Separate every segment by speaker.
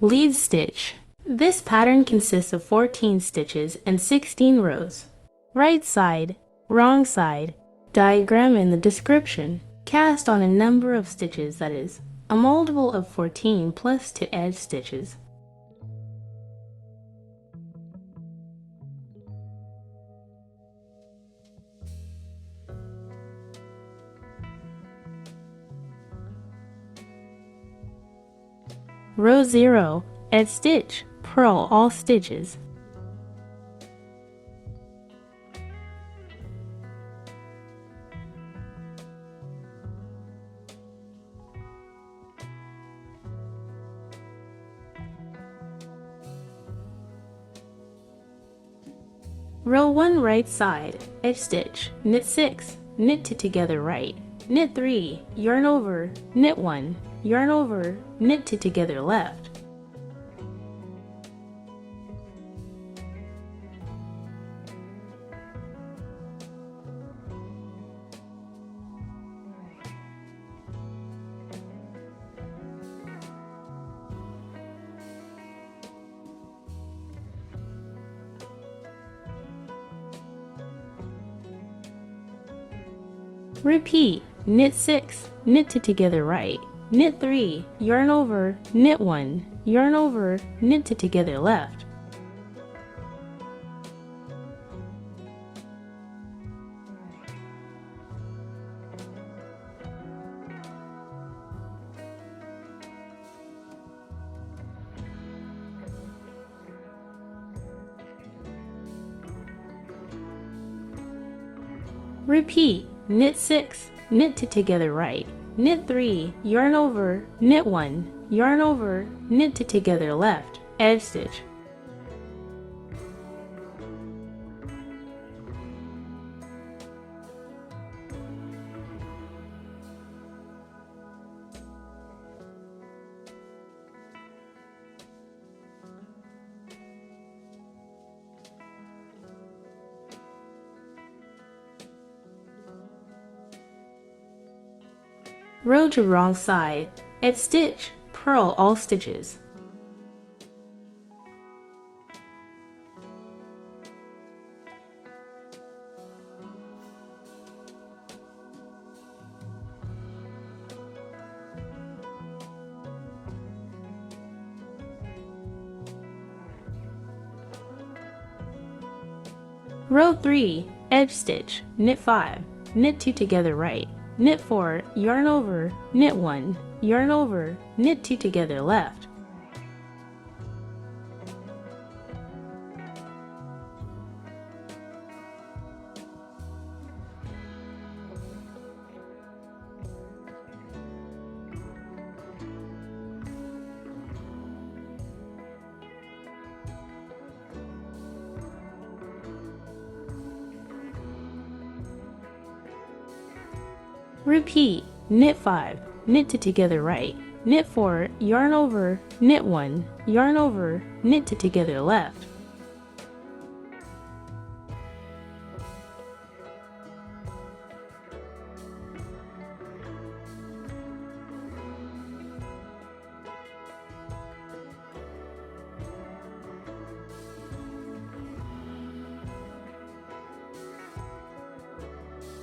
Speaker 1: Lead stitch. This pattern consists of 14 stitches and 16 rows. Right side, wrong side. Diagram in the description. Cast on a number of stitches, that is, a multiple of 14 plus 2 edge stitches. Row 0, edge stitch, purl all stitches. Row 1 right side, edge stitch, knit 6, knit 2 together right, knit 3, yarn over, knit 1, yarn over, knit 2 together left. Repeat, knit 6, knit 2 together right, knit 3, yarn over, knit 1, yarn over, knit 2 together left. Repeat, knit 6, knit 2 together right, knit 3, yarn over, knit 1, yarn over, knit 2 together left, edge stitch. Row to wrong side, edge stitch, purl all stitches. Row 3, edge stitch, knit 5, knit 2 together right, knit 4, yarn over, knit 1, yarn over, knit 2 together left. Repeat, knit 5, knit 2 together right, knit 4, yarn over, knit 1, yarn over, knit 2 together left.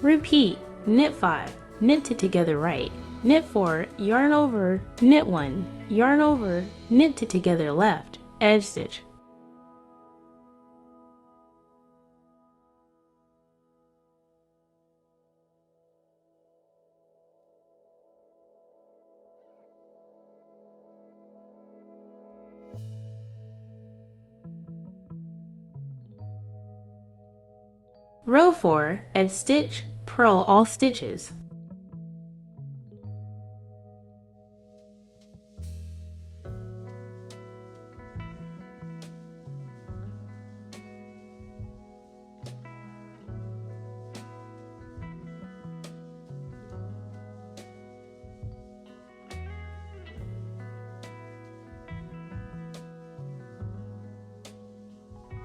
Speaker 1: Repeat, knit 5, knit 2 together right, knit 4, yarn over, knit 1, yarn over, knit 2 together left, edge stitch. Row 4, edge stitch, purl all stitches.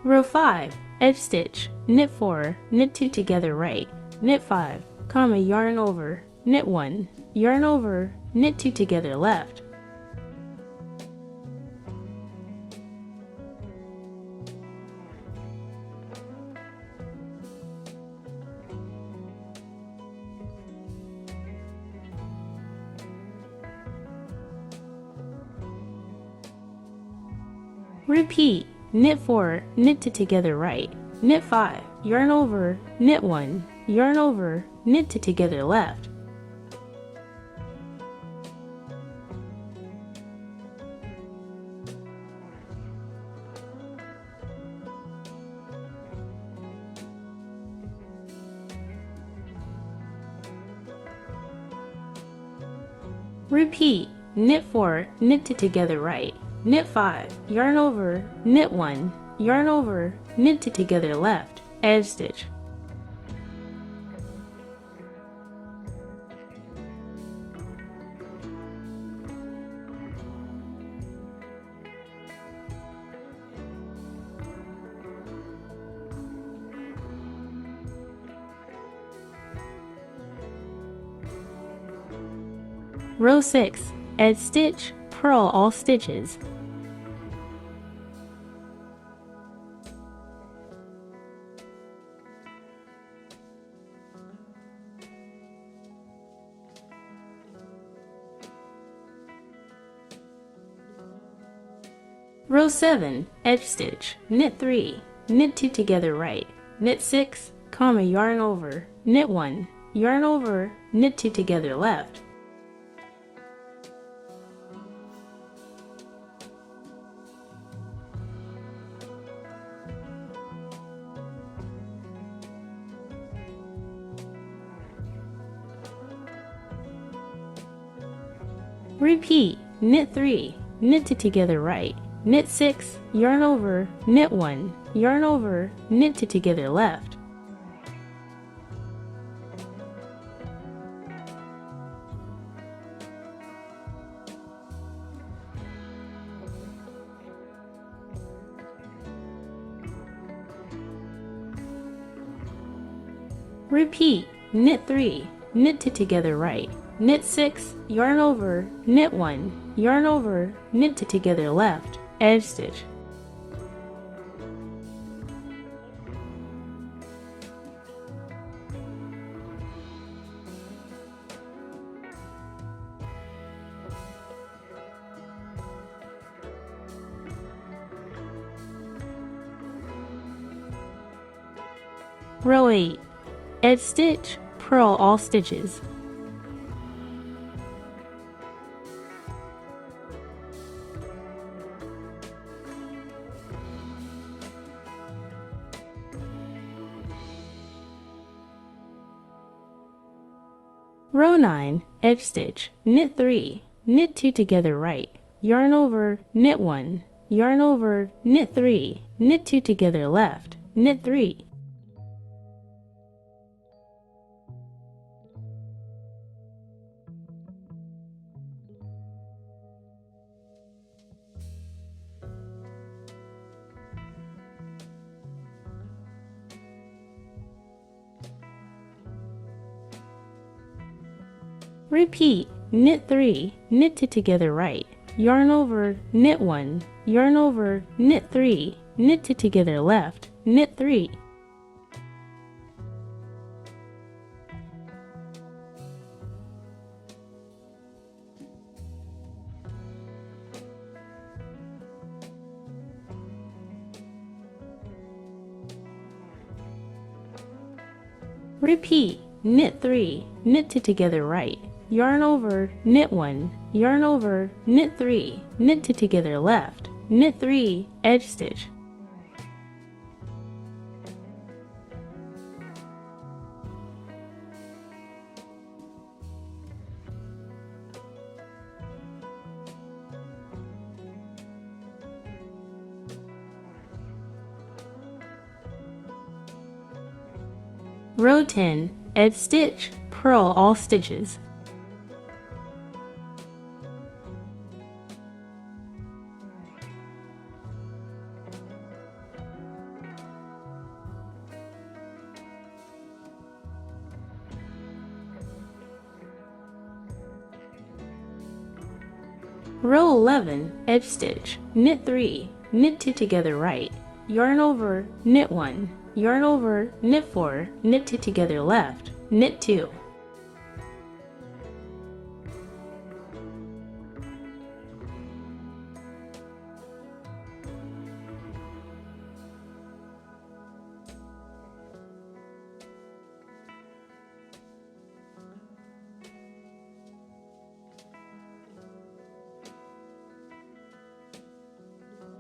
Speaker 1: Row 5, edge stitch, knit 4, knit 2 together right, knit 5, comma, yarn over, knit 1, yarn over, knit 2 together left. Repeat. Knit 4, knit 2 together right, knit 5, yarn over, knit 1, yarn over, knit 2 together left. Repeat. Knit 4, knit 2 together right, knit 5, yarn over, knit 1, yarn over, knit 2 together left, edge stitch. Row 6, edge stitch, purl all stitches. Row 7, edge stitch, knit 3, knit 2 together right, knit 6, comma, yarn over, knit 1, yarn over, knit 2 together left. Repeat. Knit 3, knit 2 together right, knit 6, yarn over, knit 1, yarn over, knit 2 together left. Repeat. Knit 3, knit 2 together right, knit 6, yarn over, knit 1, yarn over, knit 2 together left, edge stitch. Row 8, edge stitch, purl all stitches. Row 9, edge stitch, knit 3, knit 2 together right, yarn over, knit 1, yarn over, knit 3, knit 2 together left, knit 3. Repeat. Knit 3, knit 2 together right, yarn over, knit 1, yarn over, knit 3, knit 2 together left, knit 3. Repeat. Knit 3, knit 2 together right, yarn over, knit 1, yarn over, knit 3, knit 2 together left, knit 3, edge stitch. Row 10, edge stitch, purl all stitches. Row 11, edge stitch, knit 3, knit 2 together right, yarn over, knit 1, yarn over, knit 4, knit 2 together left, knit 2.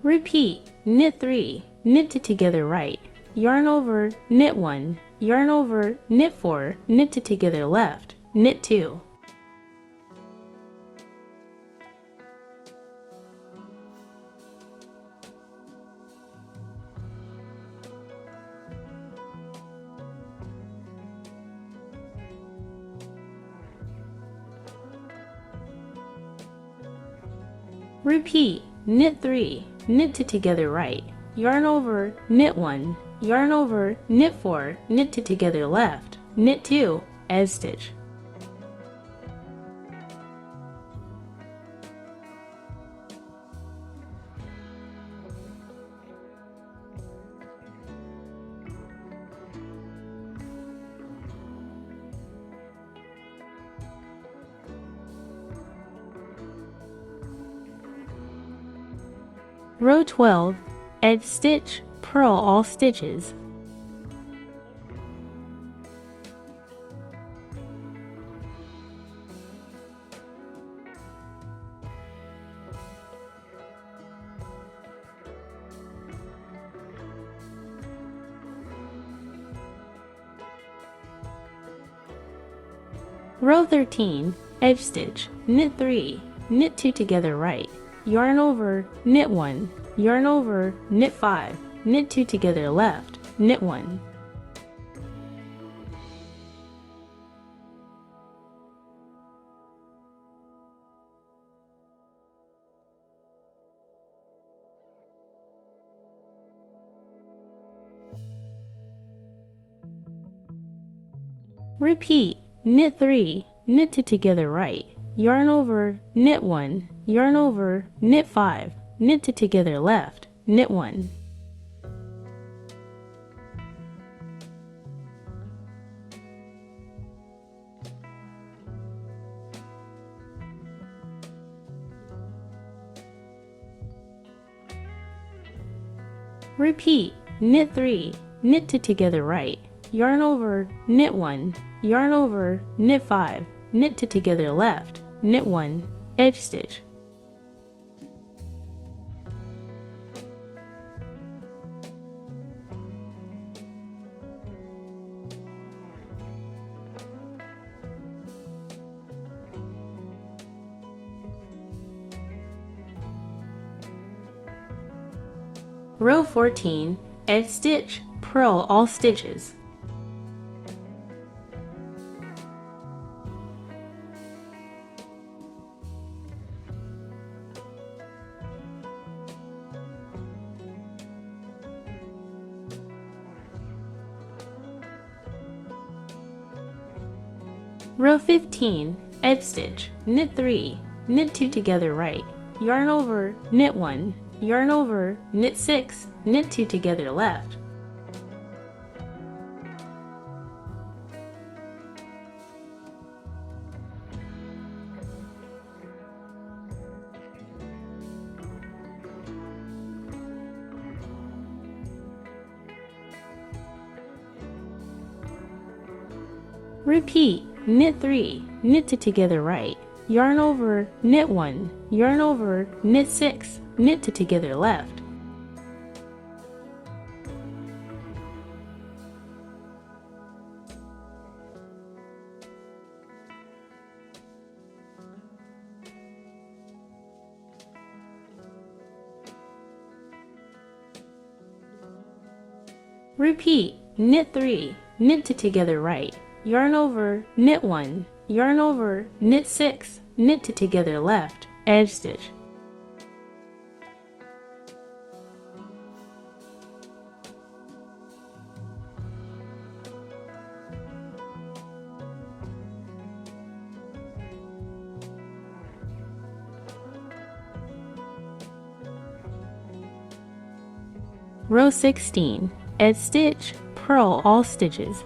Speaker 1: Repeat. Knit 3, knit it together right, yarn over, knit 1, yarn over, knit 4, knit it together left, knit 2. Repeat. Knit 3, knit it together right, yarn over, knit 1, yarn over, knit 4, knit it together left, knit 2, edge stitch. Row 12, edge stitch, purl all stitches. Row 13, edge stitch, knit 3, knit 2 together right, yarn over, knit 1, yarn over, knit 5, knit 2 together left, knit 1. Repeat. Knit 3, knit 2 together right, yarn over, knit 1, yarn over, knit 5, knit 2 together left, knit 1. Repeat. Knit 3, knit 2 together right, yarn over, knit 1, yarn over, knit 5, knit 2 together left, knit 1, edge stitch. Row 14, edge stitch, purl all stitches. Row 15, edge stitch, knit 3, knit 2 together right, yarn over, knit 1, yarn over, knit 6, knit 2 together left. Repeat. Knit 3, knit 2 together right, yarn over, knit 1, yarn over, knit 6, knit 2 together left. Repeat. Knit 3, knit 2 together right, yarn over, knit 1, yarn over, knit 6, knit 2 together left, edge stitch. Row 16, edge stitch, purl all stitches.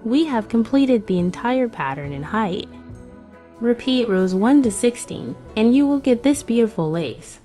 Speaker 1: We have completed the entire pattern in height. Repeat rows 1 to 16 and you will get this beautiful lace.